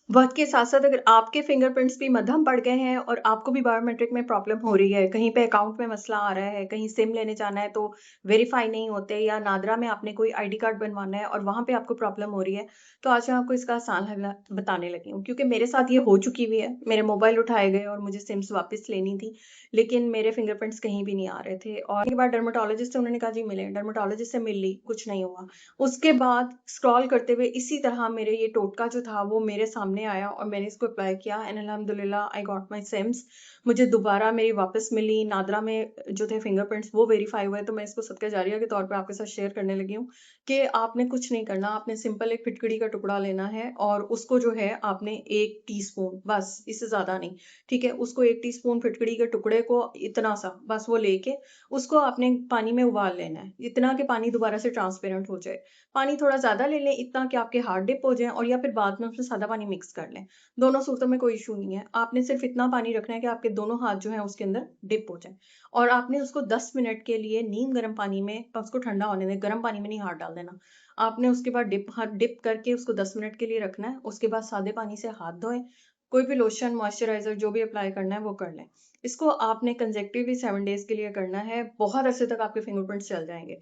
वक़्त के साथ-साथ अगर आपके फिंगरप्रिंट्स भी मध्यम पड़ गए हैं और आपको भी बायोमेट्रिक में प्रॉब्लम हो रही है, कहीं पे अकाउंट में मसला आ रहा है, कहीं सिम लेने जाना है तो वेरीफ़ाई नहीं होते या नादरा में आपने कोई आईडी कार्ड बनवाना है और वहाँ पे आपको प्रॉब्लम हो रही है, तो आज मैं आपको इसका आसान हल बताने लगी हूँ। क्योंकि मेरे साथ ये हो चुकी हुई है, मेरे मोबाइल उठाए गए और मुझे सिम्स वापस लेनी थी, लेकिन मेरे फिंगरप्रिंट्स कहीं भी नहीं आ रहे थे और उसके बाद डर्मेटोलॉजिस्ट से उन्होंने कहा जी मिलें, डर्मेटोलॉजिस्ट से मिल ली, कुछ नहीं हुआ। उसके बाद स्क्रॉल करते हुए इसी तरह मेरे ये टोटका जो था वो मेरे सामने आया और मैंने इसको अप्लाई किया एंड अल्हम्दुलिल्लाह आई गॉट माय सिम्स। मुझे दोबारा मेरी वापस मिली, नादरा में जो थे फिंगरप्रिंट्स वो वेरीफाई हुए, तो मैं इसको सदका जारिया के तौर पे आपके साथ शेयर करने लगी हूँ कि आपने कुछ नहीं करना, आपने सिंपल एक फिटकड़ी का टुकड़ा लेना है और उसको जो है आपने 1 टीस्पून बस, इससे ज़्यादा नहीं, ठीक है? उसको 1 टीस्पून फिटकड़ी के टुकड़े को इतना सा बस वो लेके उसको आपने पानी में उबाल लेना है, इतना कि पानी दोबारा से ट्रांसपेरेंट हो जाए। पानी थोड़ा ज़्यादा ले लें, इतना कि आपके हाथ डिप हो जाएँ और या फिर बाद में उसमें सादा पानी मिक्स कर लें। दोनों सूरतों में कोई इश्यू नहीं है। आपने सिर्फ़ इतना पानी रखना है कि आपके दोनों हाथ जो हैं उसके अंदर डिप हो जाएँ और आपने उसको 10 मिनट के लिए नीम गर्म पानी में उसको ठंडा होने दें, गर्म पानी में नहीं हाथ डाल देना। आपने उसके बाद हाथ डिप करके उसको 10 मिनट के लिए रखना है, उसके बाद सादे पानी से हाथ धोएँ, कोई भी लोशन, मॉइस्चराइज़र जो भी अप्लाई करना है वो कर लें। इसको आपने कंसेक्युटिवली 7 डेज़ के लिए करना है, बहुत अरसे तक आपके फिंगरप्रिंट्स चल जाएँगे।